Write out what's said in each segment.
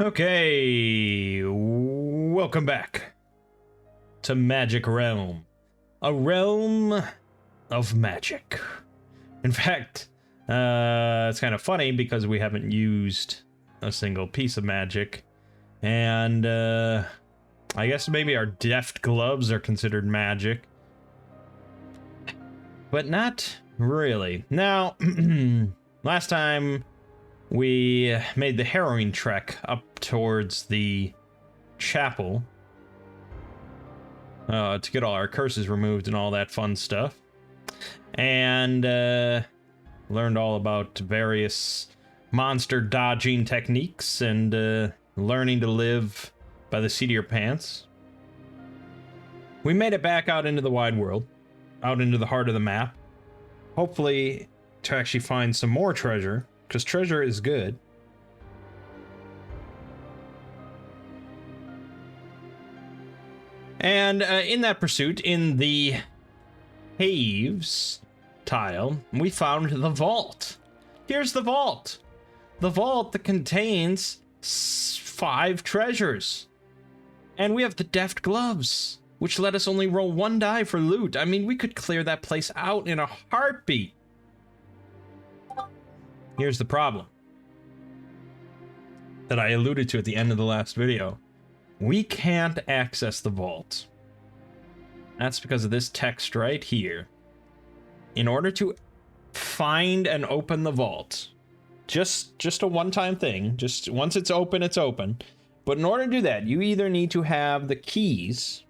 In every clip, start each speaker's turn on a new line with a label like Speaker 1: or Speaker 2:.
Speaker 1: Okay, welcome back to Magic Realm, a realm of magic. In fact, it's kind of funny because we haven't used a single piece of magic, and I guess maybe our deft gloves are considered magic, but not really. Now, last time we made the harrowing trek up towards the chapel to get all our curses removed and all that fun stuff, and learned all about various monster dodging techniques and learning to live by the seat of your pants. We made it back out into the wide world, out into the heart of the map, hopefully to actually find some more treasure, because treasure is good. And in that pursuit, in the caves tile, we found the vault. Here's the vault. The vault that contains 5 treasures. And we have the deft gloves, which let us only roll 1 die for loot. I mean, we could clear that place out in a heartbeat. Here's the problem that I alluded to at the end of the last video. We can't access the vault. That's because of this text right here. In order to find and open the vault, just a one-time thing, just once it's open, it's open. But in order to do that, you either need to have the keys,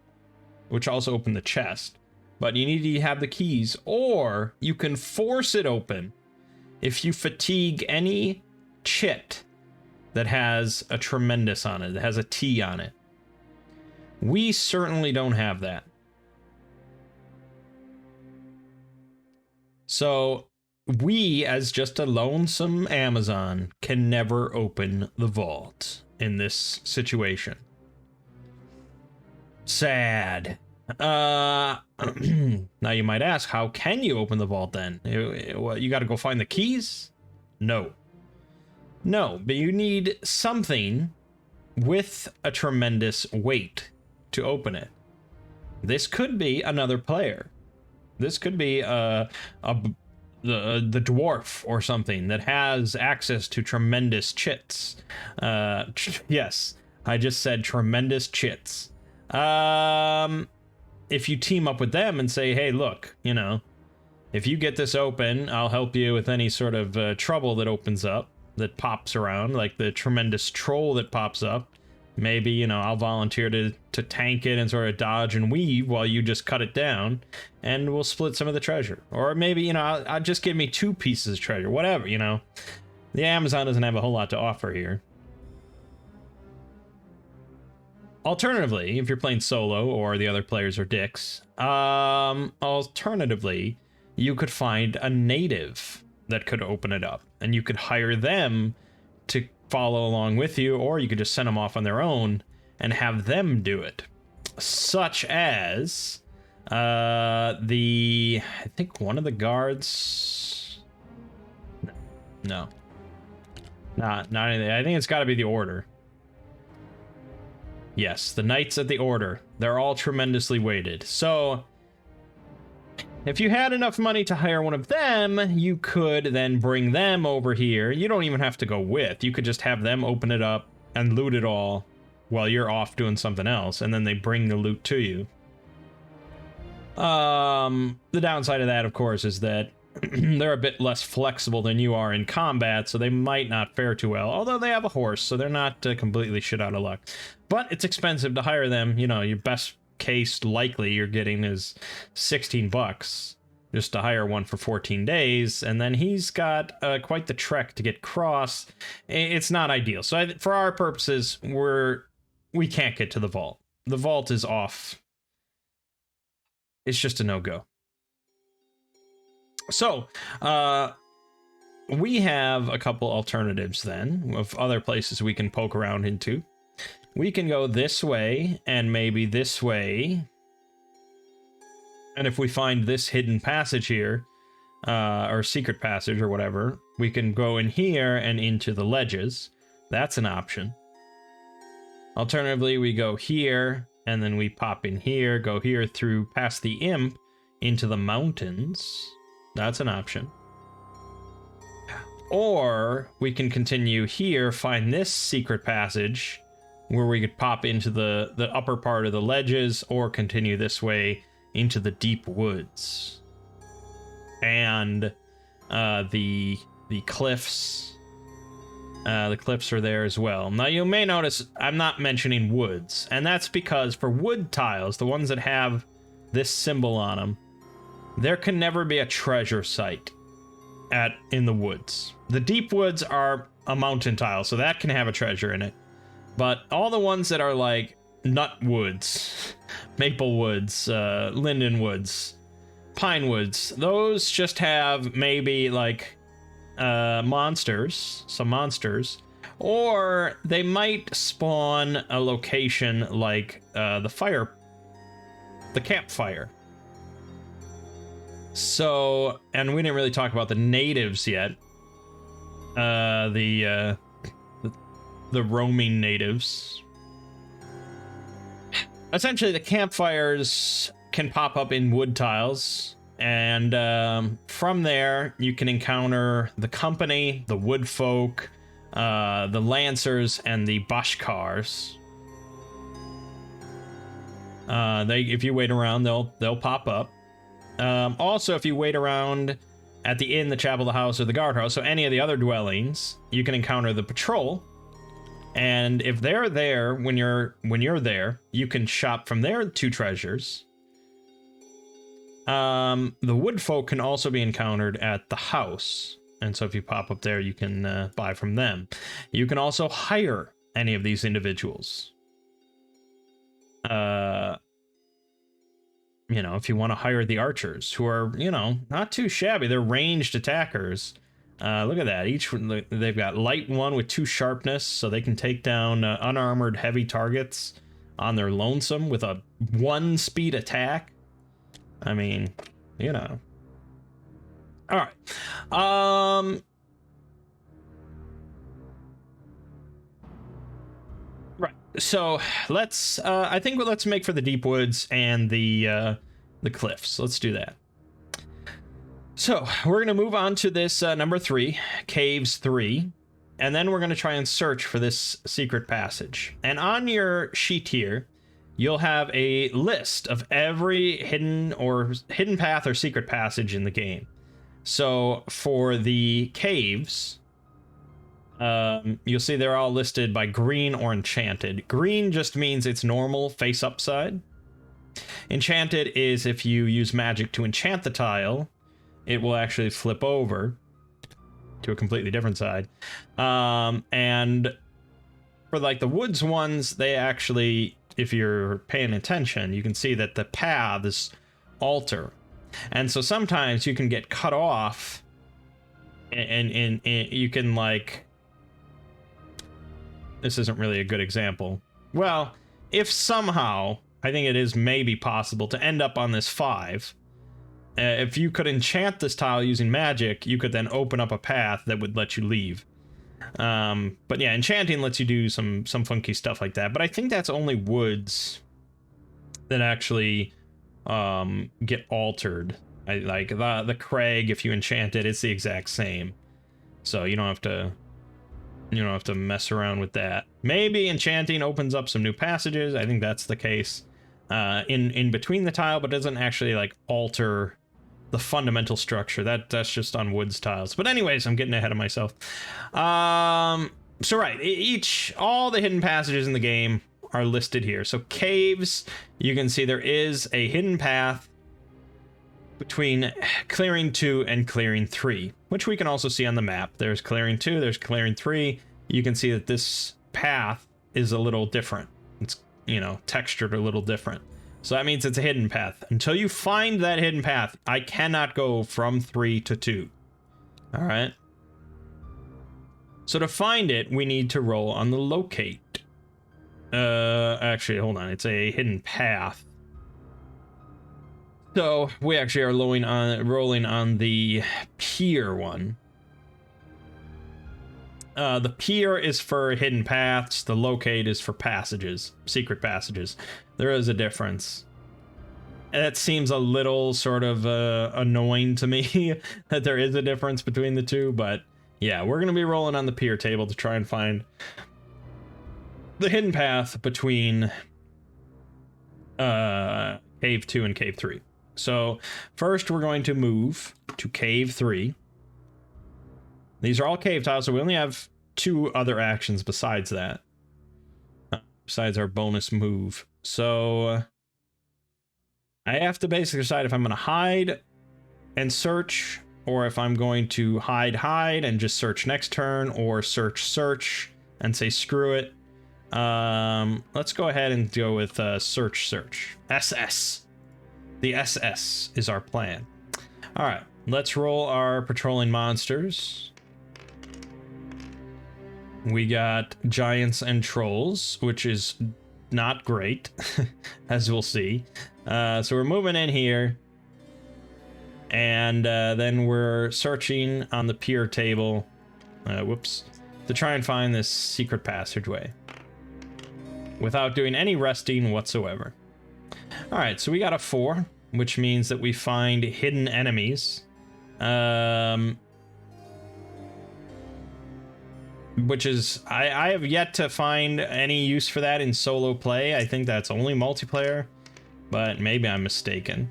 Speaker 1: which also open the chest, but you need to have the keys, or you can force it open if you fatigue any chit that has a tremendous on it, that has a T on it. We certainly don't have that. So we, as just a lonesome Amazon, can never open the vault in this situation. Sad. Now you might ask, how can you open the vault then? You got to go find the keys? No, but you need something with a tremendous weight to open it. This could be another player. This could be the dwarf or something that has access to tremendous chits. Yes, I just said tremendous chits. If you team up with them and say, hey, look, you know, if you get this open, I'll help you with any sort of trouble that opens up, that pops around, like the tremendous troll that pops up. Maybe, you know, I'll volunteer to tank it and sort of dodge and weave while you just cut it down, and we'll split some of the treasure. Or maybe, you know, I'll just give me 2 pieces of treasure, whatever, you know. The Amazon doesn't have a whole lot to offer here. Alternatively, if you're playing solo or the other players are dicks, alternatively, you could find a native that could open it up, and you could hire them to follow along with you, or you could just send them off on their own and have them do it. Such as I think one of the guards. No. Not anything. I think it's got to be the Order. Yes, the Knights at the Order. They're all tremendously weighted. So if you had enough money to hire one of them, you could then bring them over here. You don't even have to go with. You could just have them open it up and loot it all while you're off doing something else, and then they bring the loot to you. The downside of that, of course, is that they're a bit less flexible than you are in combat, so they might not fare too well. Although they have a horse, so they're not completely shit out of luck. But it's expensive to hire them. You know, your best case likely you're getting is $16 just to hire one for 14 days, and then he's got quite the trek to get across. It's not ideal. So for our purposes, we can't get to the vault. The vault is off. It's just a no-go. So, we have a couple alternatives then of other places we can poke around into. We can go this way and maybe this way. And if we find this hidden passage here, or secret passage or whatever, we can go in here and into the ledges. That's an option. Alternatively, we go here, and then we pop in here, go here through past the imp into the mountains. That's an option. Or we can continue here, find this secret passage where we could pop into the upper part of the ledges, or continue this way into the deep woods. And the cliffs. The cliffs are there as well. Now you may notice I'm not mentioning woods, and that's because for wood tiles, the ones that have this symbol on them, there can never be a treasure site in the woods. The deep woods are a mountain tile, so that can have a treasure in it. But all the ones that are like nut woods, maple woods, linden woods, pine woods, those just have maybe like monsters, some monsters, or they might spawn a location like the campfire. So, and we didn't really talk about the natives yet. The roaming natives. Essentially, the campfires can pop up in wood tiles, and from there you can encounter the company, the wood folk, the lancers, and the bashkars. If you wait around, they'll pop up. Also, if you wait around at the inn, the chapel, the house, or the guardhouse, so any of the other dwellings, you can encounter the patrol. And if they're there when you're there, you can shop from their 2 treasures. The wood folk can also be encountered at the house, and so if you pop up there, you can buy from them. You can also hire any of these individuals. You know, if you want to hire the archers, who are, you know, not too shabby. They're ranged attackers. Look at that. They've got light 1 with 2 sharpness, so they can take down unarmored heavy targets on their lonesome with a 1 speed attack. I mean, you know. All right. Right. So let's. I think let's make for the deep woods and the cliffs. Let's do that. So we're gonna move on to this number 3, Caves 3, and then we're gonna try and search for this secret passage. And on your sheet here, you'll have a list of every hidden path or secret passage in the game. So for the caves, you'll see they're all listed by green or enchanted. Green just means it's normal, face upside. Enchanted is if you use magic to enchant the tile, it will actually flip over to a completely different side. And for like the woods ones, they actually, if you're paying attention, you can see that the paths alter. And so sometimes you can get cut off and you can, like, this isn't really a good example. Well, if somehow, I think it is maybe possible to end up on this 5. If you could enchant this tile using magic, you could then open up a path that would let you leave. But yeah, enchanting lets you do some funky stuff like that. But I think that's only woods that actually get altered. Like the crag, if you enchant it, it's the exact same. So you don't have to mess around with that. Maybe enchanting opens up some new passages. I think that's the case. In between the tile, but doesn't actually like alter the fundamental structure. That's just on woods tiles. But anyways, I'm getting ahead of myself. So right, all the hidden passages in the game are listed here. So caves, you can see there is a hidden path between clearing 2 and clearing 3, which we can also see on the map. There's clearing 2, there's clearing 3. You can see that this path is a little different. It's, you know, textured a little different. So that means it's a hidden path. Until you find that hidden path, I cannot go from 3 to 2. All right. So to find it, we need to roll on the locate. Actually, hold on. It's a hidden path. So we actually are rolling on the pier one. The pier is for hidden paths. The locate is for passages, secret passages. There is a difference. That seems a little sort of annoying to me that there is a difference between the two, but yeah, we're going to be rolling on the pier table to try and find the hidden path between Cave 2 and Cave 3. So first we're going to move to Cave 3. These are all cave tiles, so we only have 2 other actions besides that. Besides our bonus move. So I have to basically decide if I'm going to hide and search, or if I'm going to hide and just search next turn, or search and say screw it. Let's go ahead and go with search. SS. The SS is our plan. All right, let's roll our patrolling monsters. We got giants and trolls, which is not great, as we'll see. So we're moving in here, and then we're searching on the pier table, to try and find this secret passageway without doing any resting whatsoever. All right, so we got a 4, which means that we find hidden enemies, which is, I have yet to find any use for that in solo play. I think that's only multiplayer, but maybe I'm mistaken.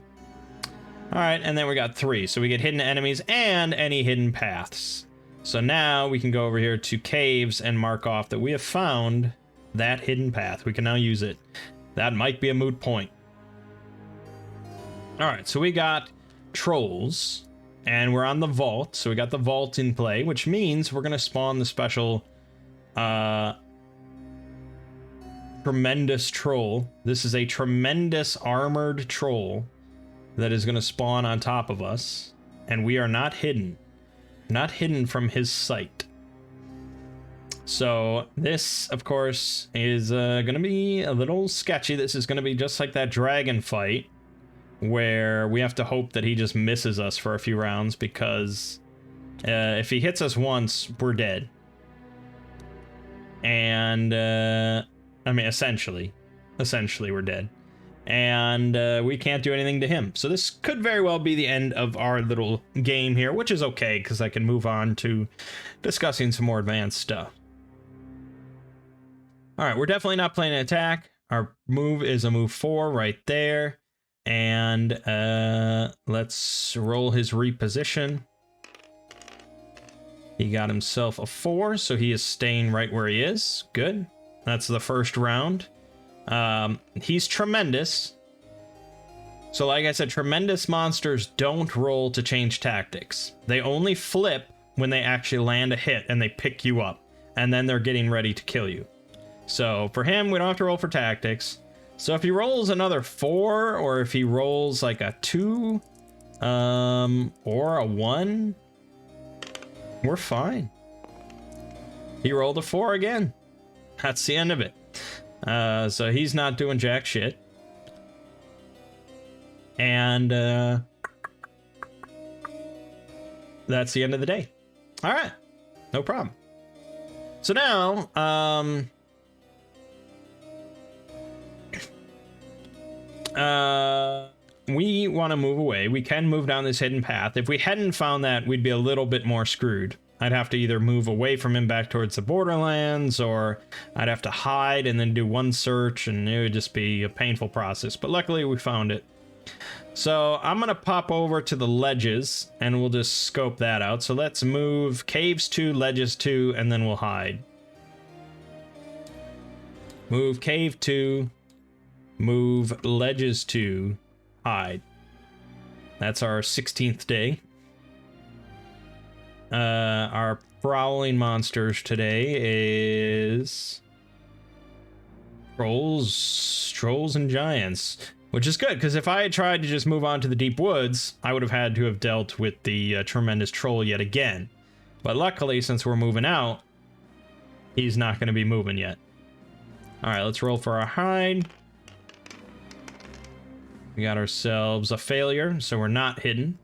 Speaker 1: All right, and then we got 3. So we get hidden enemies and any hidden paths. So now we can go over here to caves and mark off that we have found that hidden path. We can now use it. That might be a moot point. All right, so we got trolls, and we're on the vault. So we got the vault in play, which means we're going to spawn the special tremendous troll. This is a tremendous armored troll that is going to spawn on top of us, and we are not hidden. Not hidden from his sight. So this, of course, is going to be a little sketchy. This is going to be just like that dragon fight, where we have to hope that he just misses us for a few rounds, because if he hits us once, we're dead. And I mean, essentially we're dead, and we can't do anything to him. So this could very well be the end of our little game here, which is okay, because I can move on to discussing some more advanced stuff. All right, we're definitely not playing an attack. Our move is a move 4 right there. And let's roll his reposition. He got himself a 4, so he is staying right where he is. Good. That's the first round. He's tremendous. So like I said, tremendous monsters don't roll to change tactics. They only flip when they actually land a hit and they pick you up, and then they're getting ready to kill you. So for him, we don't have to roll for tactics. So if he rolls another 4, or if he rolls like a 2, or a 1, we're fine. He rolled a 4 again. That's the end of it. So he's not doing jack shit. And that's the end of the day. All right, no problem. So now, we want to move away. We can move down this hidden path. If we hadn't found that, we'd be a little bit more screwed. I'd have to either move away from him back towards the borderlands, or I'd have to hide and then do one search, and it would just be a painful process. But luckily we found it. So I'm going to pop over to the ledges, and we'll just scope that out. So let's move caves 2, ledges 2, and then we'll hide. Move cave 2, move ledges 2, hide. That's our 16th day. Our prowling monsters today is trolls and giants, which is good, because if I had tried to just move on to the deep woods, I would have had to have dealt with the tremendous troll yet again. But luckily, since we're moving out, he's not going to be moving yet. All right, let's roll for our hide. We got ourselves a failure, so we're not hidden.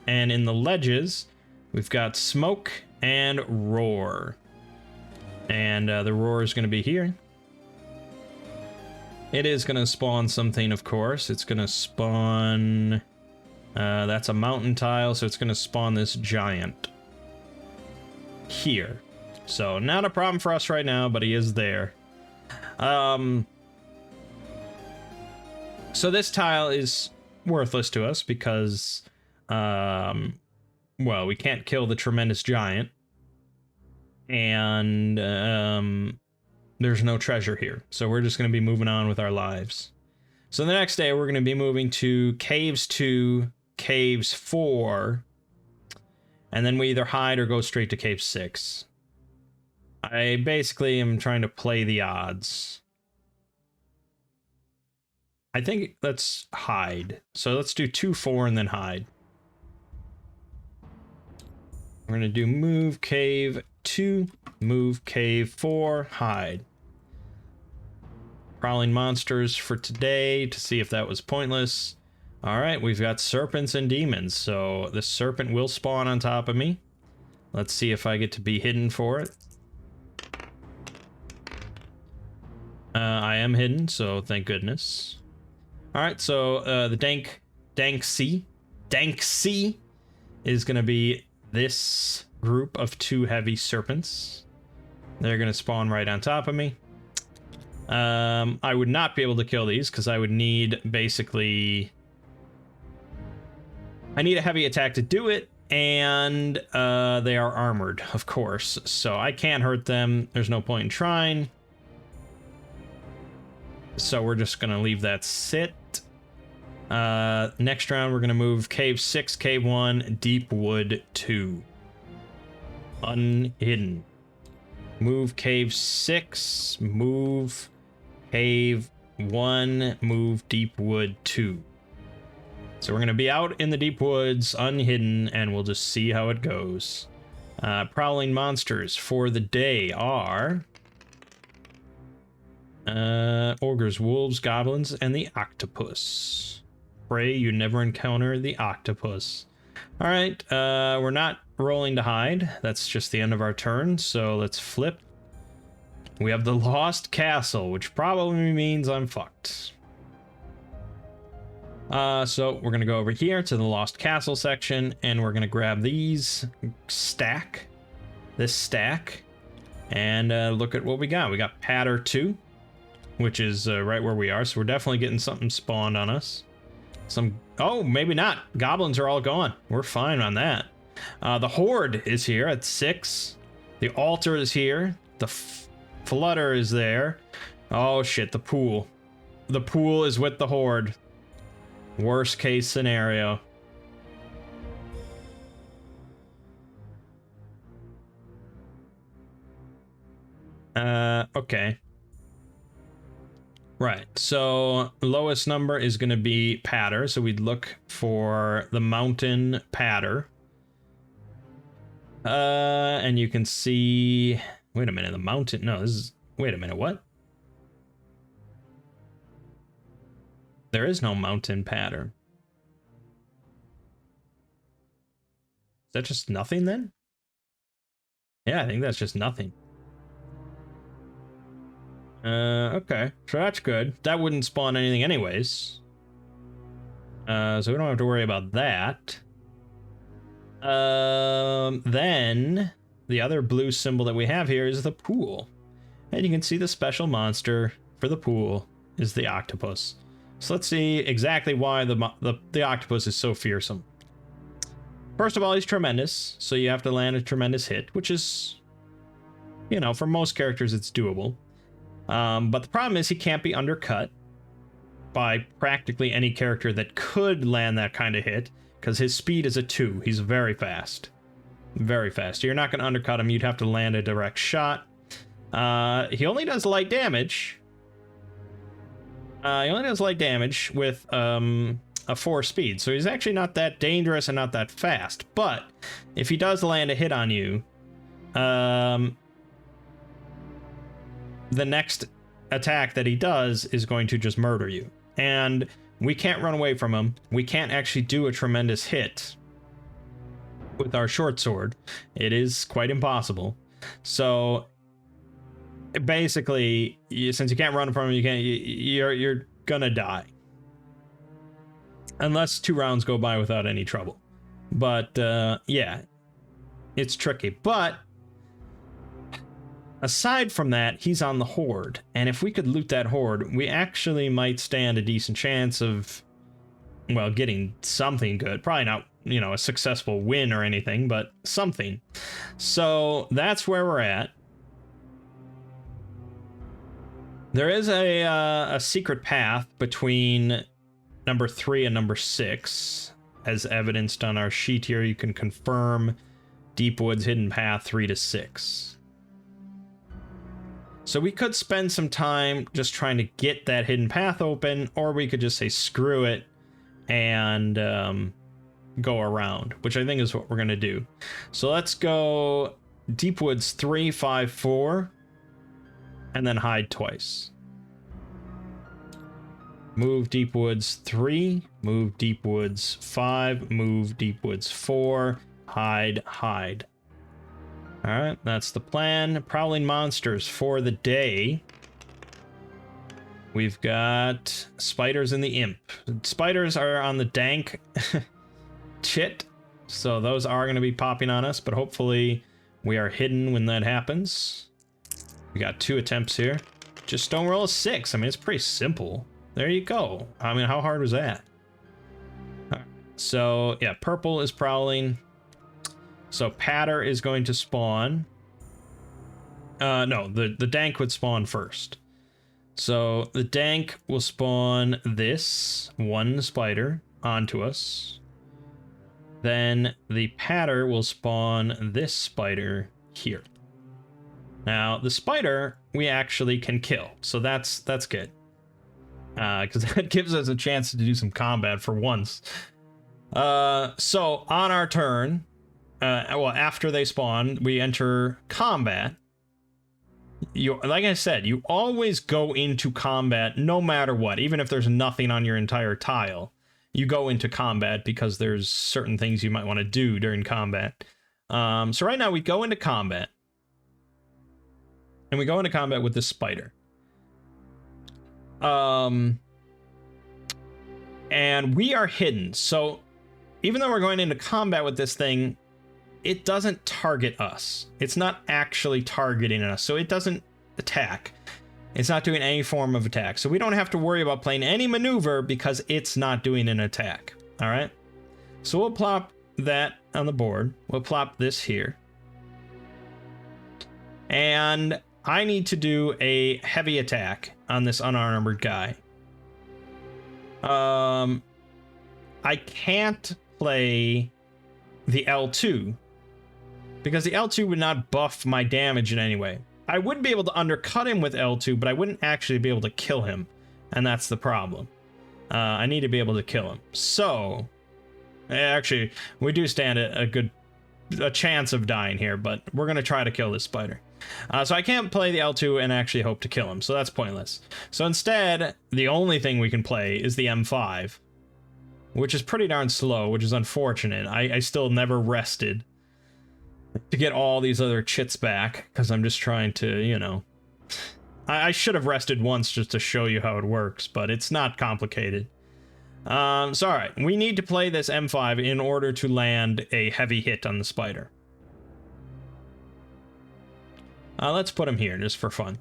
Speaker 1: And in the ledges, we've got smoke and roar. And the roar is going to be here. It is going to spawn something, of course. It's going to spawn... that's a mountain tile, so it's going to spawn this giant here. So not a problem for us right now, but he is there. So this tile is worthless to us because, well, we can't kill the tremendous giant. And there's no treasure here. So we're just going to be moving on with our lives. So the next day, we're going to be moving to Caves 2, Caves 4, and then we either hide or go straight to Cave 6. I basically am trying to play the odds. I think let's hide. So let's do 2, 4, and then hide. We're going to do move Cave 2, move Cave 4, hide. Prowling monsters for today to see if that was pointless. Alright, we've got serpents and demons, so the serpent will spawn on top of me. Let's see if I get to be hidden for it. I am hidden, so thank goodness. Alright, so the Danksy is going to be this group of 2 heavy serpents. They're going to spawn right on top of me. I would not be able to kill these because I would need basically... I need a heavy attack to do it, and they are armored, of course. So I can't hurt them. There's no point in trying. So we're just going to leave that sit. Next round, we're going to move Cave 6, Cave 1, Deep Wood 2. Unhidden. Move Cave 6, move Cave 1, move Deep Wood 2. So we're going to be out in the deep woods, unhidden, and we'll just see how it goes. Prowling monsters for the day are... ogres, wolves, goblins, and the octopus. Pray you never encounter the octopus. Alright, we're not rolling to hide. That's just the end of our turn, so let's flip. We have the Lost Castle, which probably means I'm fucked. So we're gonna go over here to the Lost Castle section, and we're gonna grab these this stack, and look at what we got. We got Patter 2, which is right where we are, so we're definitely getting something spawned on us. Oh, maybe not. Goblins are all gone. We're fine on that. The Horde is here at 6. The Altar is here. The Flutter is there. Oh shit, the Pool. The Pool is with the Horde. Worst case scenario. Okay. Right, so lowest number is going to be Patter, so we'd look for the Mountain Patter. And you can see... Wait a minute, the mountain... No, this is... Wait a minute, what? There is no Mountain Patter. Is that just nothing then? Yeah, I think that's just nothing. Okay, so that's good. That wouldn't spawn anything anyways. So we don't have to worry about that. Then the other blue symbol that we have here is the Pool. And you can see the special monster for the Pool is the Octopus. So let's see exactly why the Octopus is so fearsome. First of all, he's tremendous, so you have to land a tremendous hit, which is, you know, for most characters it's doable. But the problem is he can't be undercut by practically any character that could land that kind of hit, because his speed is a 2. He's very fast. Very fast. You're not going to undercut him. You'd have to land a direct shot. He only does light damage. He only does light damage with a 4 speed, so he's actually not that dangerous and not that fast. But if he does land a hit on you, the next attack that he does is going to just murder you. And we can't run away from him. We can't actually do a tremendous hit with our short sword. It is quite impossible. So basically, since you can't run from him, you're gonna die. Unless 2 rounds go by without any trouble. But, yeah. It's tricky. But, aside from that, he's on the Horde. And if we could loot that Horde, we actually might stand a decent chance of, well, getting something good. Probably not, you know, a successful win or anything, but something. So, that's where we're at. There is a secret path between number 3 and number 6, as evidenced on our sheet here. You can confirm Deepwood's hidden path 3 to 6. So we could spend some time just trying to get that hidden path open, or we could just say screw it and go around, which I think is what we're gonna do. So let's go Deepwood's 3, 5, 4, and then hide twice. Move Deepwood's 3, move Deepwood's 5, move Deepwood's 4, hide, hide. Alright, that's the plan. Prowling monsters for the day. We've got spiders in the imp. Spiders are on the dank chit, so those are going to be popping on us, but hopefully we are hidden when that happens. We got 2 attempts here. Just don't roll a 6. I mean, it's pretty simple. There you go. I mean, how hard was that? Right. So, yeah, purple is prowling. So, Patter is going to spawn. No, the dank would spawn first. So, the dank will spawn this 1 spider onto us. Then, the Patter will spawn this spider here. Now, the spider we actually can kill, so that's good. Because that gives us a chance to do some combat for once. So, on our turn, well, after they spawn, we enter combat. Like I said, you always go into combat no matter what, even if there's nothing on your entire tile. You go into combat because there's certain things you might want to do during combat. So right now we go into combat. And we go into combat with this spider. And we are hidden. So even though we're going into combat with this thing, it doesn't target us. It's not actually targeting us. So it doesn't attack. It's not doing any form of attack. So we don't have to worry about playing any maneuver because it's not doing an attack. All right. So we'll plop that on the board. We'll plop this here. And I need to do a heavy attack on this unarmored guy. I can't play the L2 because the L2 would not buff my damage in any way. I would be able to undercut him with L2, but I wouldn't actually be able to kill him, and that's the problem. I need to be able to kill him. So, actually, we do stand a chance of dying here, but we're gonna try to kill this spider. So I can't play the L2 and actually hope to kill him, so that's pointless. So instead, the only thing we can play is the M5, which is pretty darn slow, which is unfortunate. I still never rested to get all these other chits back, because I'm just trying to, you know... I should have rested once just to show you how it works, but it's not complicated. So alright, we need to play this M5 in order to land a heavy hit on the spider. Let's put him here, just for fun.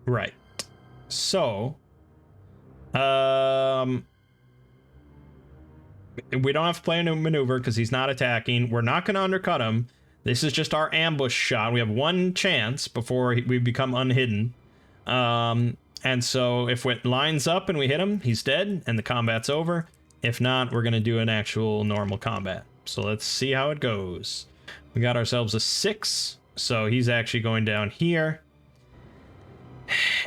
Speaker 1: Right. So, we don't have to play a maneuver because he's not attacking. We're not going to undercut him. This is just our ambush shot. We have 1 chance before we become unhidden. And so if it lines up and we hit him, he's dead and the combat's over. If not, we're going to do an actual normal combat. So let's see how it goes. We got ourselves a 6. So he's actually going down here.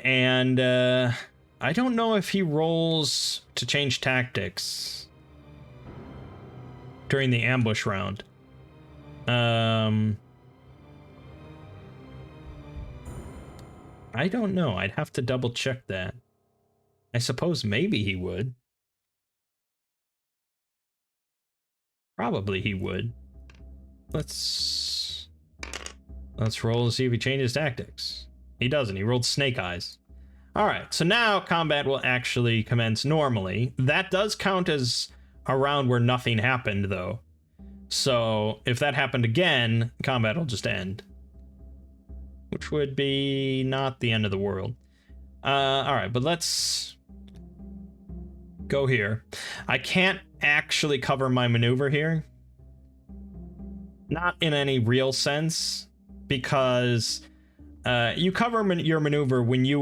Speaker 1: And I don't know if he rolls to change tactics during the ambush round. I don't know. I'd have to double check that. I suppose maybe he would. Probably he would. Let's roll to see if he changes tactics. He doesn't. He rolled snake eyes. All right, so now combat will actually commence normally. That does count as a round where nothing happened, though. So if that happened again, combat will just end. Which would be not the end of the world. All right, but let's go here. I can't actually cover my maneuver here. Not in any real sense, because you cover your maneuver when you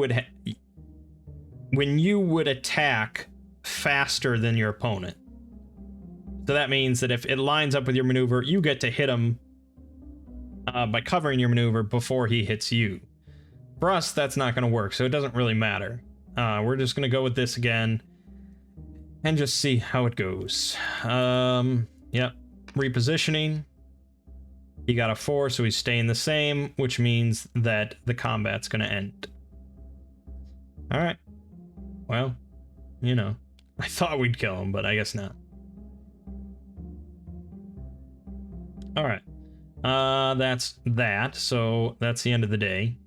Speaker 1: would attack faster than your opponent. So that means that if it lines up with your maneuver, you get to hit him by covering your maneuver before he hits you. For us, that's not going to work, so it doesn't really matter. We're just going to go with this again and just see how it goes. Yep, repositioning. He got a 4, so he's staying the same, which means that the combat's going to end. All right. Well, you know, I thought we'd kill him, but I guess not. All right. That's that. So that's the end of the day.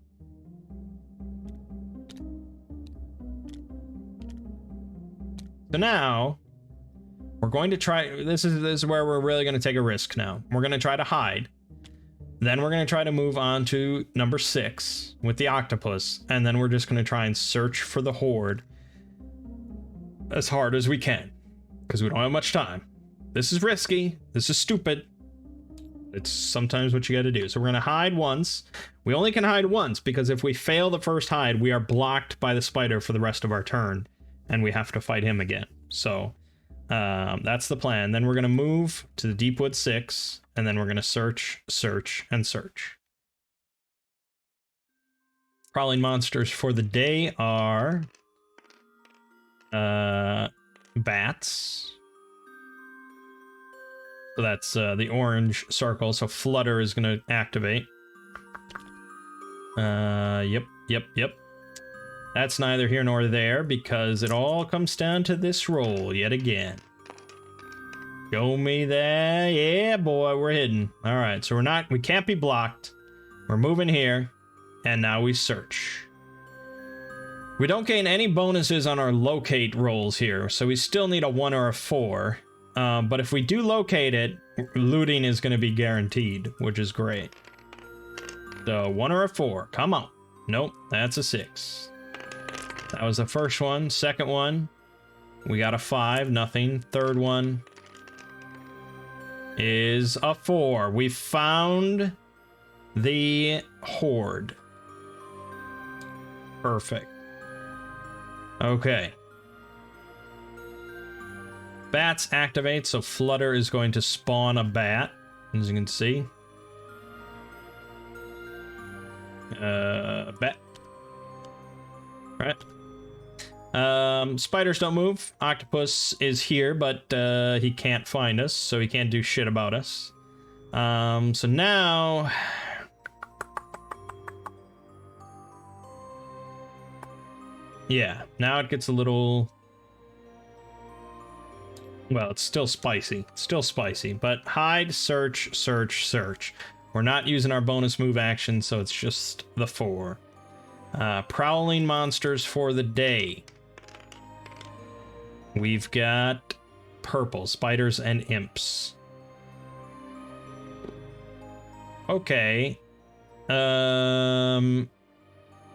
Speaker 1: So now we're going to try. This is where we're really going to take a risk now. We're going to try to hide. Then we're going to try to move on to number 6 with the octopus. And then we're just going to try and search for the horde as hard as we can, because we don't have much time. This is risky. This is stupid. It's sometimes what you got to do. So we're going to hide once. We only can hide once, because if we fail the first hide, we are blocked by the spider for the rest of our turn, and we have to fight him again. So that's the plan. Then we're going to move to the Deepwood 6, and then we're going to search, search, and search. Prowling monsters for the day are bats. So that's the orange circle. So Flutter is going to activate. Yep. That's neither here nor there, because it all comes down to this roll yet again. Show me that. Yeah, boy, we're hidden. All right, so we can't be blocked. We're moving here, and now we search. We don't gain any bonuses on our locate rolls here, so we still need a 1 or a 4. But if we do locate it, looting is going to be guaranteed, which is great. So 1 or a 4. Come on. Nope, that's a 6. That was the first one. Second one, we got a 5. Nothing. Third one is a 4. We found the horde. Perfect. Okay. Bats activate, so Flutter is going to spawn a bat, as you can see. Bat. Right. Spiders don't move. Octopus is here, but he can't find us, so he can't do shit about us. So now... yeah, now it gets a little... well, it's still spicy. It's still spicy, but hide, search, search, search. We're not using our bonus move action, so it's just the 4. Prowling monsters for the day. We've got purple, spiders and imps. Okay.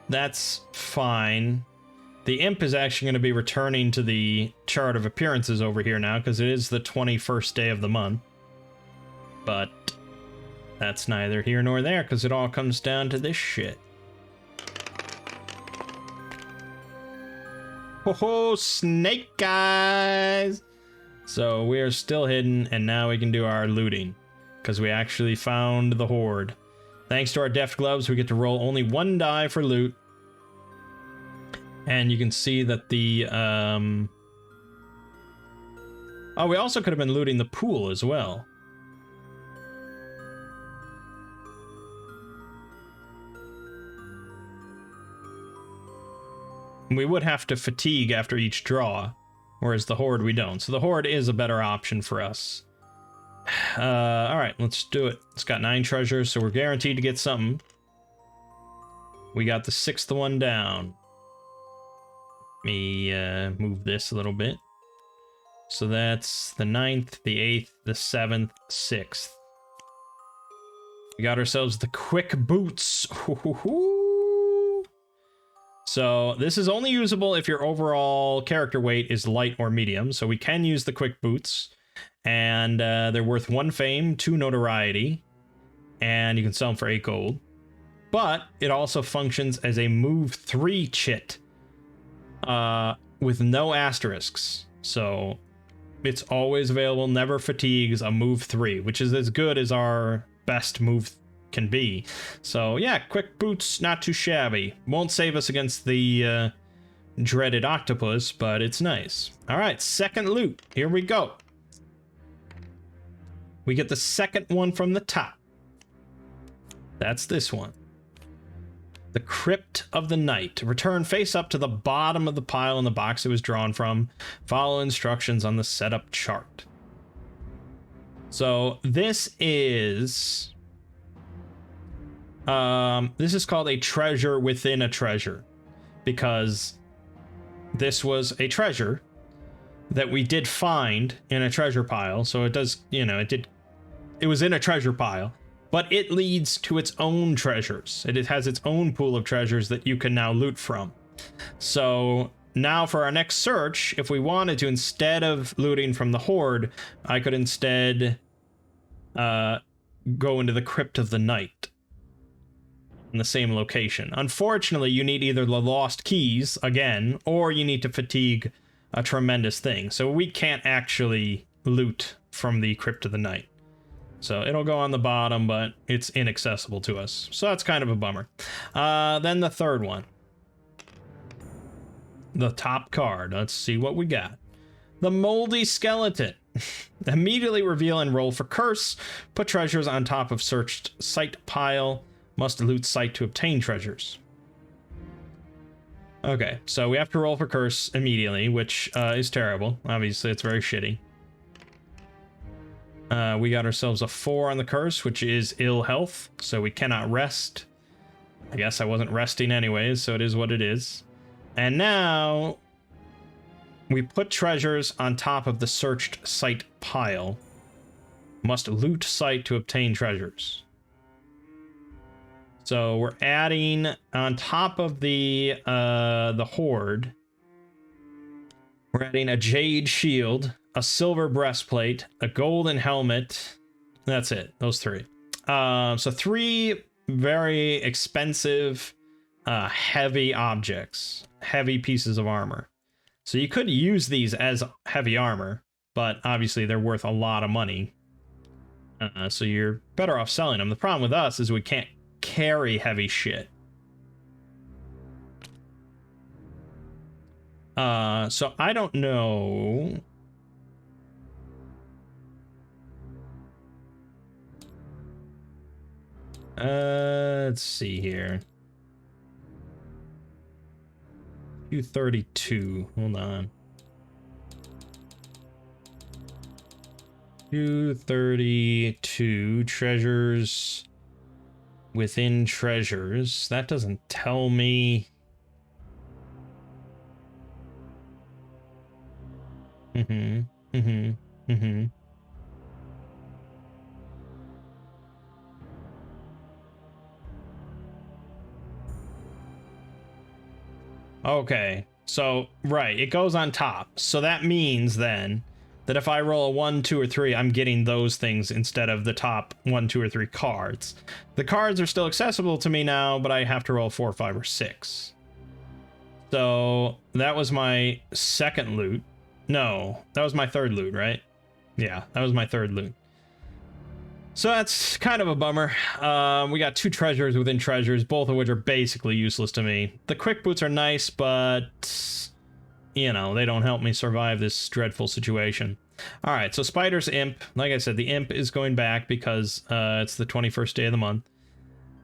Speaker 1: That's fine. The imp is actually going to be returning to the chart of appearances over here now, because it is the 21st day of the month. But that's neither here nor there, because it all comes down to this shit. Ho-ho, snake guys! So we are still hidden, and now we can do our looting, because we actually found the horde. Thanks to our deft gloves, we get to roll only 1 die for loot. And you can see that the, oh, we also could have been looting the pool as well. we would have to fatigue after each draw, whereas the Horde we don't. So the Horde is a better option for us. Alright, let's do it. It's got 9 treasures, so we're guaranteed to get something. We got the 6th one down. Let me move this a little bit. So that's the 9th, the 8th, the 7th, 6th. We got ourselves the quick boots. So this is only usable if your overall character weight is light or medium. So we can use the quick boots. And they're worth 1 fame, 2 notoriety. And you can sell them for 8 gold. But it also functions as a move 3 chit. With no asterisks. So it's always available, never fatigues, a move 3. Which is as good as our best move can be. So yeah, quick boots, not too shabby. Won't save us against the dreaded Octopus, but it's nice. Alright, second loot. Here we go. We get the second one from the top. That's this one. The Crypt of the Night. Return face up to the bottom of the pile in the box it was drawn from. Follow instructions on the setup chart. So this is called a treasure within a treasure, because this was a treasure that we did find in a treasure pile. So it does, you know, it was in a treasure pile, but it leads to its own treasures. It has its own pool of treasures that you can now loot from. So now for our next search, if we wanted to, instead of looting from the Horde, I could instead go into the Crypt of the Night in the same location. Unfortunately, you need either the lost keys again, or you need to fatigue a tremendous thing. So we can't actually loot from the Crypt of the Night. So it'll go on the bottom, but it's inaccessible to us. So that's kind of a bummer. Then the third one. The top card. Let's see what we got. The Moldy Skeleton. Immediately reveal and roll for curse. Put treasures on top of searched site pile. Must loot site to obtain treasures. Okay, so we have to roll for curse immediately, which is terrible. Obviously, it's very shitty. We got ourselves a 4 on the curse, which is ill health, so we cannot rest. I guess I wasn't resting anyways, so it is what it is. And now we put treasures on top of the searched site pile. Must loot site to obtain treasures. So we're adding on top of the Horde. We're adding a jade shield, a silver breastplate, a golden helmet. That's it. Those 3. So 3 very expensive, heavy objects, heavy pieces of armor. So you could use these as heavy armor, but obviously they're worth a lot of money. So you're better off selling them. The problem with us is we can't carry heavy shit. So I don't know. Let's see here. 232. Hold on. 232 treasures within treasures. That doesn't tell me. Okay, so right, it goes on top. So that means then that if I roll a 1, 2, or 3, I'm getting those things instead of the top 1, 2, or 3 cards. The cards are still accessible to me now, but I have to roll 4, 5, or 6. So that was my second loot. No, that was my third loot, right? Yeah, that was my third loot. So that's kind of a bummer. We got 2 treasures within treasures, both of which are basically useless to me. The quick boots are nice, but you know, they don't help me survive this dreadful situation. All right, so Spider's Imp. Like I said, the Imp is going back because it's the 21st day of the month.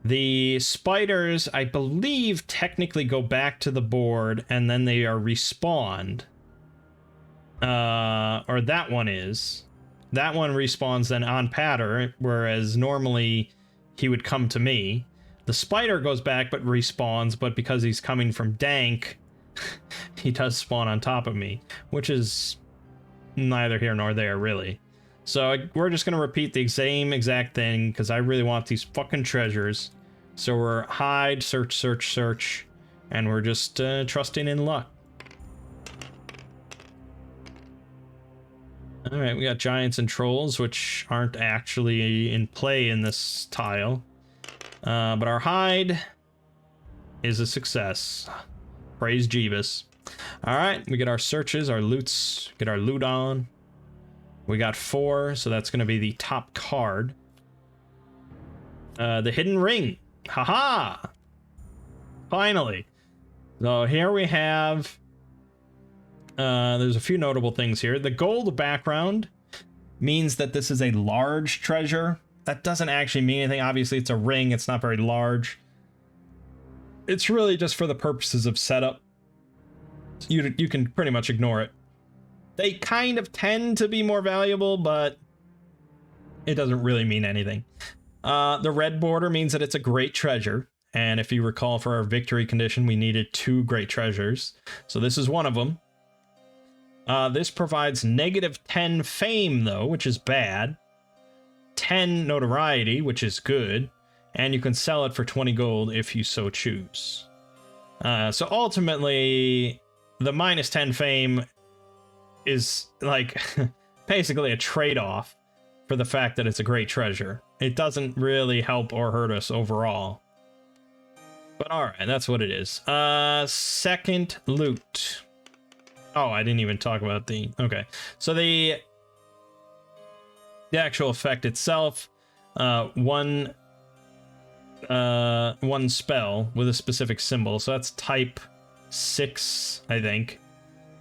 Speaker 1: The spiders, I believe, technically go back to the board and then they are respawned. Or that one is. That one respawns then on pattern, whereas normally he would come to me. The spider goes back but respawns, but because he's coming from dank, he does spawn on top of me, which is neither here nor there, really. So we're just going to repeat the same exact thing because I really want these fucking treasures. So we're hide, search, search, search, and we're just trusting in luck. Alright, we got giants and trolls, which aren't actually in play in this tile. But our hide is a success. Praise Jeebus. Alright, we get our searches, our loots, get our loot on. We got 4, so that's going to be the top card. The hidden ring. Haha! Finally. So here we have... there's a few notable things here. The gold background means that this is a large treasure. That doesn't actually mean anything. Obviously, it's a ring. It's not very large. It's really just for the purposes of setup. You can pretty much ignore it. They kind of tend to be more valuable, but it doesn't really mean anything. The red border means that it's a great treasure. And if you recall, for our victory condition, we needed 2 great treasures. So this is one of them. This provides -10 fame, though, which is bad. 10 notoriety, which is good. And you can sell it for 20 gold if you so choose. So ultimately, the -10 fame is, like, basically a trade-off for the fact that it's a great treasure. It doesn't really help or hurt us overall. But alright, that's what it is. Second loot. Oh, I didn't even talk about the... Okay. So the actual effect itself, one spell with a specific symbol. So that's type 6, I think.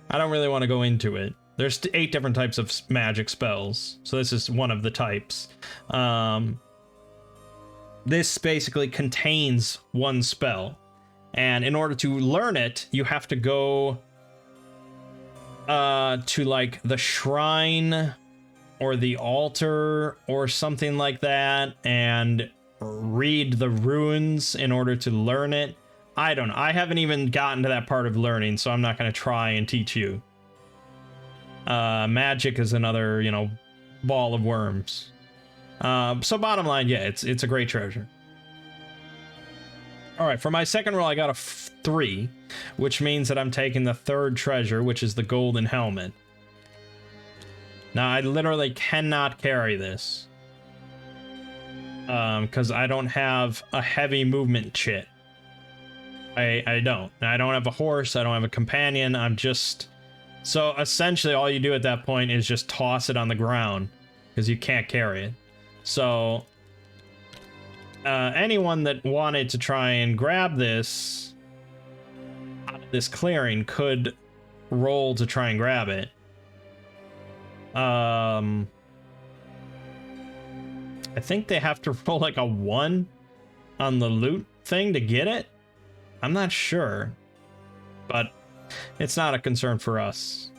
Speaker 1: I don't really want to go into it. There's 8 different types of magic spells. So this is one of the types. This basically contains one spell. And in order to learn it, you have to go... to like the shrine or the altar or something like that and read the runes in order to learn it. I don't know. I haven't even gotten to that part of learning, so I'm not going to try and teach you. Magic is another, you know, ball of worms. So bottom line, yeah, it's a great treasure. All right, for my second roll, I got a 3, which means that I'm taking the third treasure, which is the golden helmet. Now, I literally cannot carry this. Because I don't have a heavy movement chit. I don't. I don't have a horse, I don't have a companion, I'm just... So, essentially, all you do at that point is just toss it on the ground, because you can't carry it. So... anyone that wanted to try and grab this out of this clearing could roll to try and grab it. I think they have to roll like a 1 on the loot thing to get it. I'm not sure, but it's not a concern for us.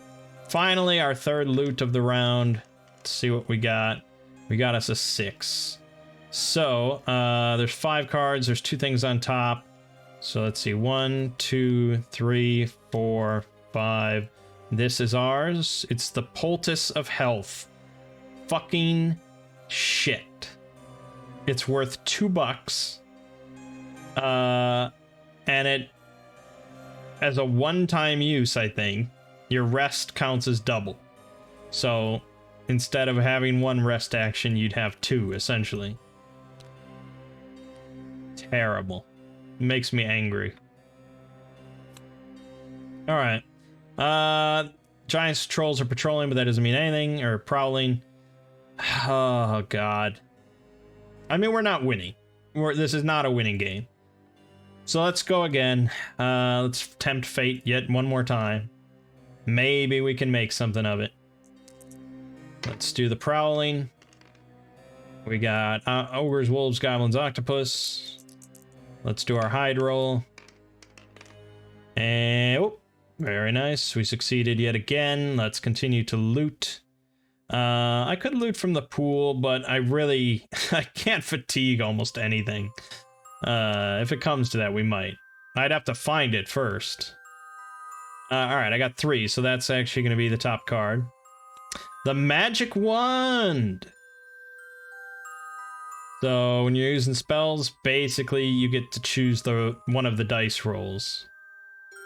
Speaker 1: Finally, our third loot of the round. Let's see what we got. We got us a 6. So, there's 5 cards, there's 2 things on top. So let's see, 1, 2, 3, 4, 5. This is ours. It's the Poultice of Health. Fucking shit. It's worth $2. And it, as a one-time use, I think, your rest counts as double. So, instead of having 1 rest action, you'd have 2, essentially. Terrible. Makes me angry. Alright. Giants, trolls are patrolling, but that doesn't mean anything. Or prowling. Oh, God. I mean, we're not winning. This is not a winning game. So let's go again. Let's tempt fate yet one more time. Maybe we can make something of it. Let's do the prowling. We got ogres, wolves, goblins, octopus. Let's do our hide roll. And oh, very nice. We succeeded yet again. Let's continue to loot. I could loot from the pool, but I can't fatigue almost anything. If it comes to that, we might. I'd have to find it first. Alright, I got 3, so that's actually going to be the top card. The Magic Wand! So, when you're using spells, basically you get to choose one of the dice rolls.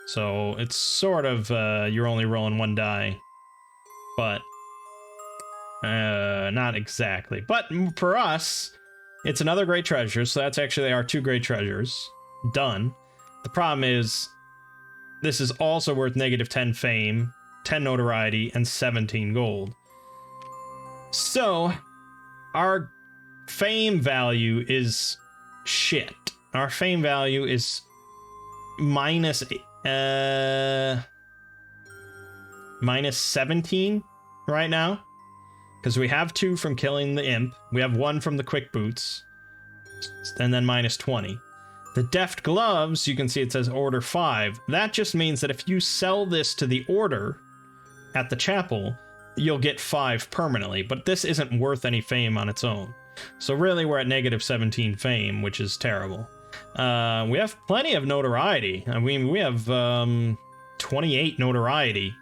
Speaker 1: So, it's sort of, you're only rolling 1 die. But, not exactly. But for us, it's another great treasure, so that's actually our 2 great treasures. Done. The problem is, this is also worth negative 10 fame, 10 notoriety, and 17 gold. So, our fame value is shit. Our fame value is minus 17 right now. Because we have 2 from killing the imp, we have 1 from the quick boots, and then minus 20. The deft gloves, you can see it says order 5. That just means that if you sell this to the order at the chapel, you'll get 5 permanently, but this isn't worth any fame on its own. So really we're at negative 17 fame, which is terrible. We have plenty of notoriety. I mean, we have 28 notoriety,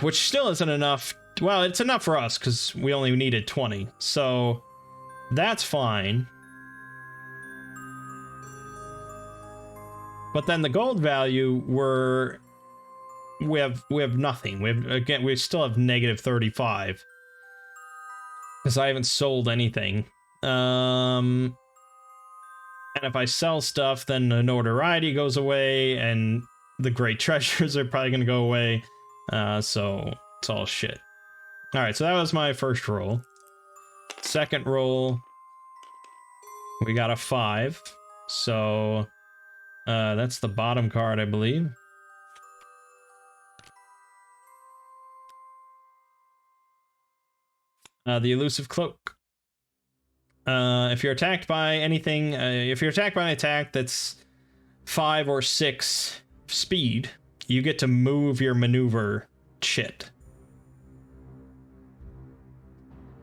Speaker 1: which still isn't enough. Well, it's enough for us because we only needed 20, so that's fine. But then the gold value, we have nothing. We still have negative 35 because I haven't sold anything. And if I sell stuff, then the notoriety goes away, and the great treasures are probably gonna go away. So it's all shit. All right, so that was my first roll. Second roll, we got a 5. So that's the bottom card, I believe. The elusive cloak. If you're attacked by anything, if you're attacked by an attack that's 5 or 6 speed, you get to move your maneuver shit.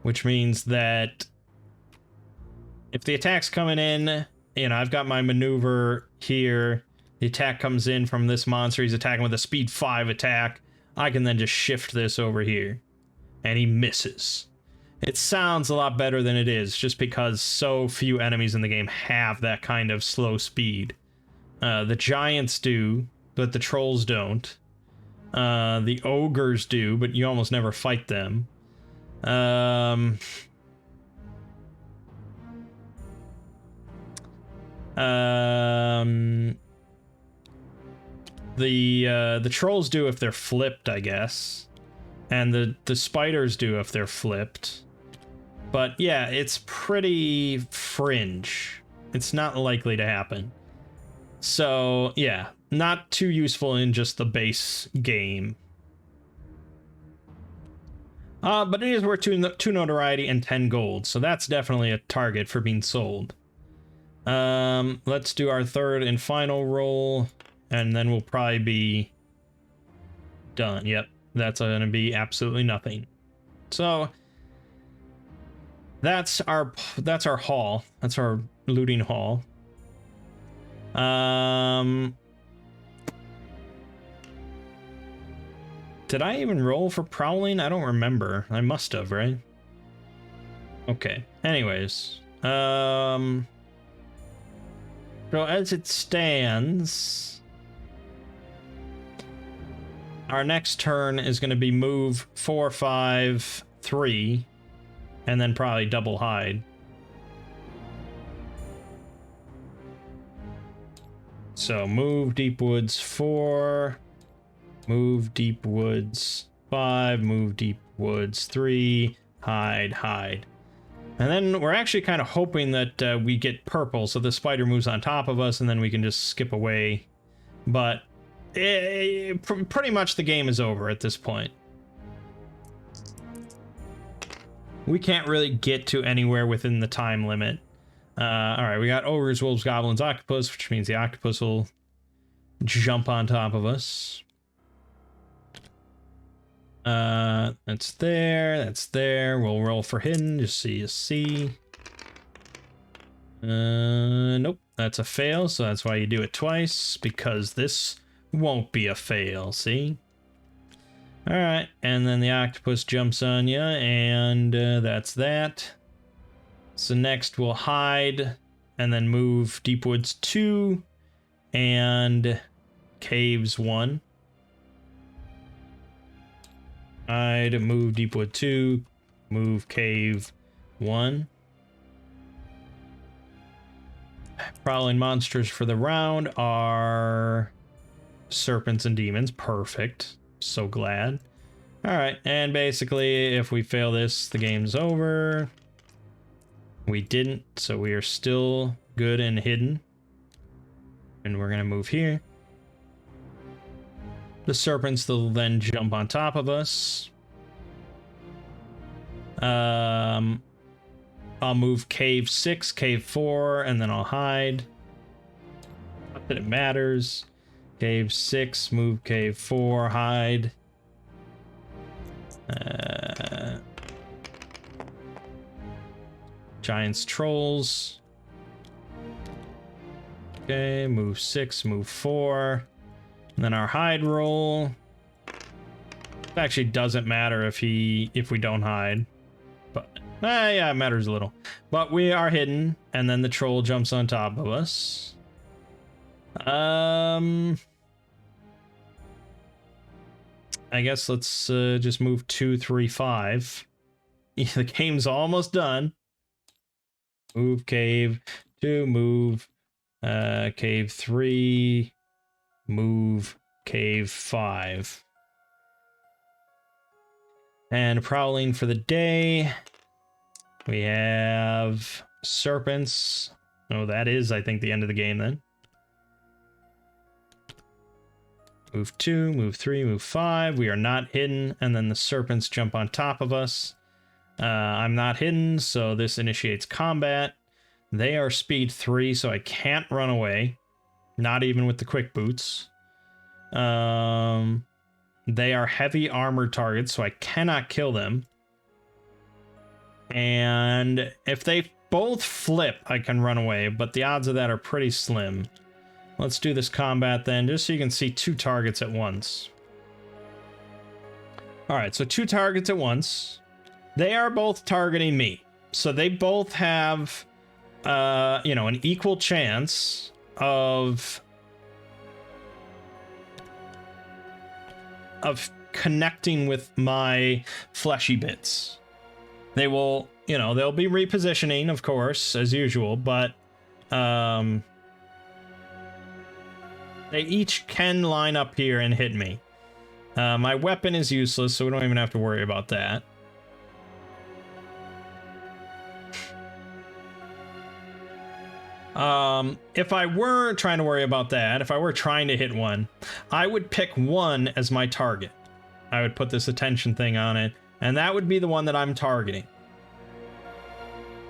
Speaker 1: Which means that if the attack's coming in, you know, I've got my maneuver here, the attack comes in from this monster, he's attacking with a speed 5 attack, I can then just shift this over here. And he misses. It sounds a lot better than it is, just because so few enemies in the game have that kind of slow speed. The giants do, but the trolls don't. The ogres do, but you almost never fight them. The trolls do if they're flipped, I guess. And the spiders do if they're flipped. But yeah, it's pretty fringe. It's not likely to happen. So yeah, not too useful in just the base game. But it is worth 2 notoriety and 10 gold, so that's definitely a target for being sold. Let's do our third and final roll, and then we'll probably be done. Yep, that's gonna be absolutely nothing. So that's our haul. That's our looting haul. Did I even roll for prowling? I don't remember. I must have, right? Okay. Anyways, so as it stands, our next turn is going to be move 4, 5, 3, and then probably double hide. So move Deep Woods 4, move Deep Woods 5, move Deep Woods 3, hide. And then we're actually kind of hoping that we get purple, so the spider moves on top of us, and then we can just skip away. But pretty much the game is over at this point. We can't really get to anywhere within the time limit. All right, we got ogres, wolves, goblins, octopus, which means the octopus will jump on top of us. That's there. That's there. We'll roll for hidden just so you see. Nope, that's a fail, so that's why you do it twice, because this won't be a fail, see? Alright, and then the octopus jumps on you, and that's that. So next we'll hide, and then move Deep Woods 2, and Caves 1. Hide, move Deepwood 2, move Cave 1. Prowling monsters for the round are serpents and demons. Perfect. So glad. Alright, and basically if we fail this, the game's over. We didn't, so we are still good and hidden. And we're gonna move here. The serpents will then jump on top of us. I'll move Cave 6, Cave 4, and then I'll hide. Not that it matters. Cave 6, move Cave 4, hide. Giants, trolls. Okay, move 6, move 4. And then our hide roll. It actually doesn't matter if we don't hide. But yeah, it matters a little. But we are hidden, and then the troll jumps on top of us. I guess let's just move 2, 3, 5. The game's almost done. Move cave 2, move cave 3, move cave 5. And prowling for the day, we have serpents. Oh, that is, I think, the end of the game then. Move 2, move 3, move 5. We are not hidden, and then the serpents jump on top of us. I'm not hidden, so this initiates combat. They are speed 3, so I can't run away. Not even with the quick boots. They are heavy armored targets, so I cannot kill them. And if they both flip, I can run away, but the odds of that are pretty slim. Let's do this combat then, just so you can see 2 targets at once. Alright, so 2 targets at once. They are both targeting me. So they both have, an equal chance of connecting with my fleshy bits. They will, they'll be repositioning, of course, as usual, but they each can line up here and hit me. My weapon is useless, so we don't even have to worry about that. If I were trying to worry about that, if I were trying to hit one, I would pick one as my target. I would put this attention thing on it, and that would be the one that I'm targeting.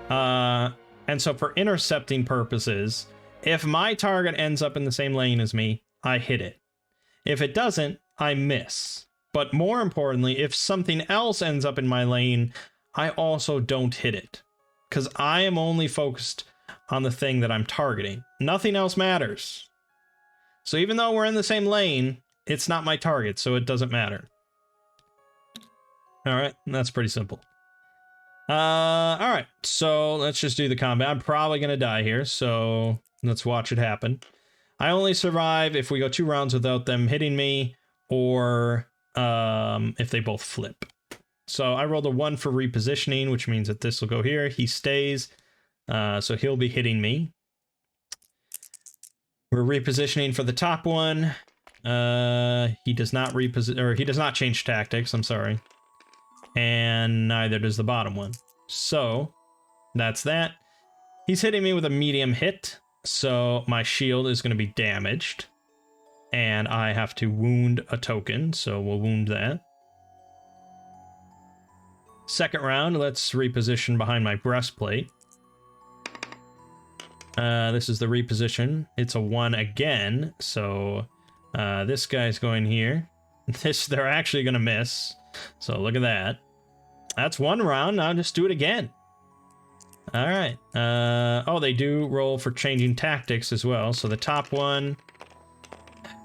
Speaker 1: And so for intercepting purposes, if my target ends up in the same lane as me, I hit it. If it doesn't, I miss. But more importantly, if something else ends up in my lane, I also don't hit it. Because I am only focused on the thing that I'm targeting. Nothing else matters. So even though we're in the same lane, it's not my target, so it doesn't matter. Alright, that's pretty simple. Alright, so let's just do the combat. I'm probably gonna die here, so let's watch it happen. I only survive if we go 2 rounds without them hitting me, or if they both flip. So I rolled a 1 for repositioning, which means that this will go here. He stays. So he'll be hitting me. We're repositioning for the top one. He does not he does not change tactics, I'm sorry. And neither does the bottom one. So that's that. He's hitting me with a medium hit, so my shield is going to be damaged. And I have to wound a token, so we'll wound that. Second round, let's reposition behind my breastplate. This is the reposition. It's a 1 again, so this guy's going here. They're actually gonna miss. So look at that. That's 1 round. Now just do it again. All right. Oh, they do roll for changing tactics as well. So the top one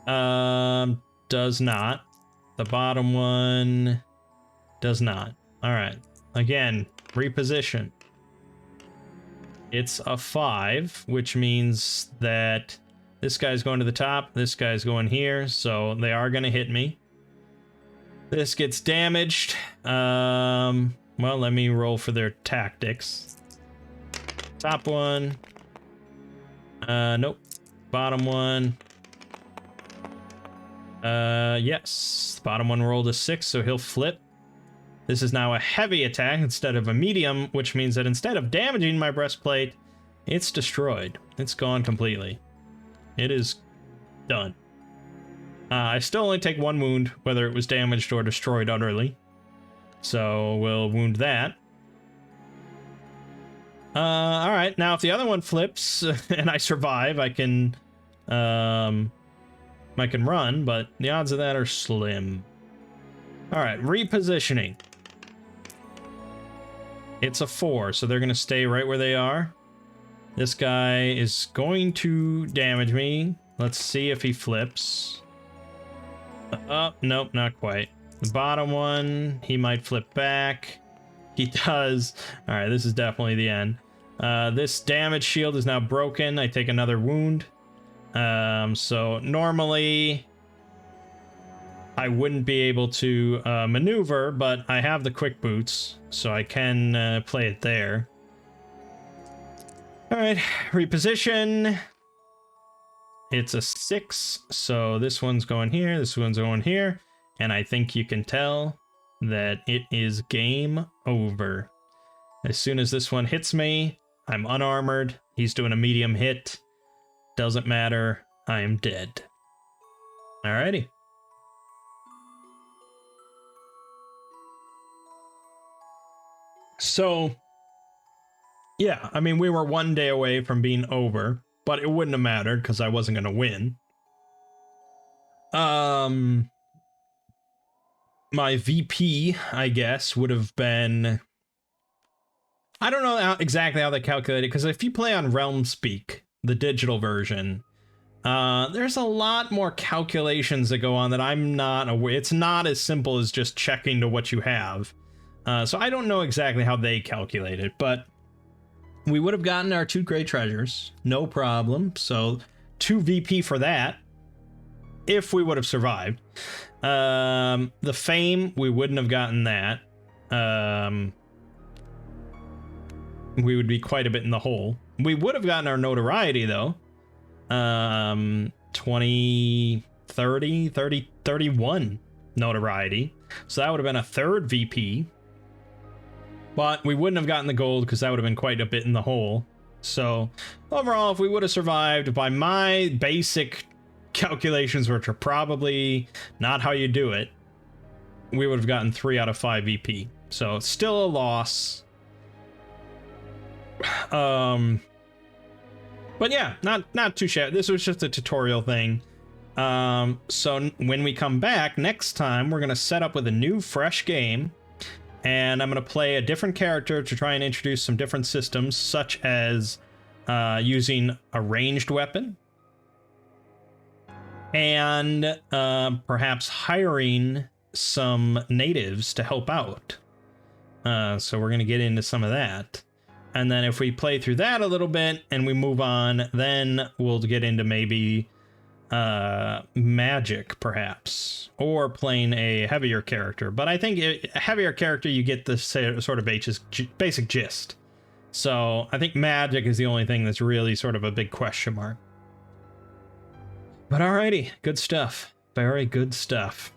Speaker 1: does not. The bottom one does not. All right. Again, reposition. It's a 5, which means that this guy's going to the top, this guy's going here, so they are going to hit me. This gets damaged. Well, let me roll for their tactics. Top one. Nope. Bottom one. Yes. The bottom one rolled a 6, so he'll flip. This is now a heavy attack instead of a medium, which means that instead of damaging my breastplate, it's destroyed. It's gone completely. It is done. I still only take 1 wound, whether it was damaged or destroyed utterly. So we'll wound that. Alright, now if the other one flips and I survive, I can run, but the odds of that are slim. Alright, repositioning. It's a 4, so they're going to stay right where they are. This guy is going to damage me. Let's see if he flips. Oh, nope, not quite. The bottom one, he might flip back. He does. Alright, this is definitely the end. This damage shield is now broken. I take another wound. So normally I wouldn't be able to maneuver, but I have the quick boots, so I can play it there. All right, reposition. It's a 6, so this one's going here, this one's going here, and I think you can tell that it is game over. As soon as this one hits me, I'm unarmored. He's doing a medium hit. Doesn't matter. I am dead. Alrighty. So, yeah, I mean, we were 1 day away from being over, but it wouldn't have mattered because I wasn't going to win. My VP, I guess, would have been... I don't know exactly how they calculate it, because if you play on Realmspeak, the digital version, there's a lot more calculations that go on that I'm not aware. It's not as simple as just checking to what you have. So I don't know exactly how they calculate it, but we would have gotten our 2 great treasures, no problem. So 2 VP for that, if we would have survived. The fame, we wouldn't have gotten that. We would be quite a bit in the hole. We would have gotten our notoriety though. 20, 30, 31 notoriety. So that would have been a 3rd VP. But we wouldn't have gotten the gold because that would have been quite a bit in the hole. So overall, if we would have survived by my basic calculations, which are probably not how you do it, we would have gotten 3 out of 5 VP. So still a loss. But yeah, not too shabby. This was just a tutorial thing. So when we come back next time, we're gonna set up with a new fresh game. And I'm going to play a different character to try and introduce some different systems, such as using a ranged weapon. And perhaps hiring some natives to help out. So we're going to get into some of that. And then if we play through that a little bit and we move on, then we'll get into maybe magic, perhaps, or playing a heavier character. But I think a heavier character, you get the sort of basic gist. So I think magic is the only thing that's really sort of a big question mark. But alrighty, good stuff. Very good stuff.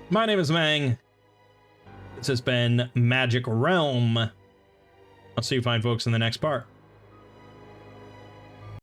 Speaker 1: My name is Mangg. This has been Magic Realm. I'll see you fine folks in the next part.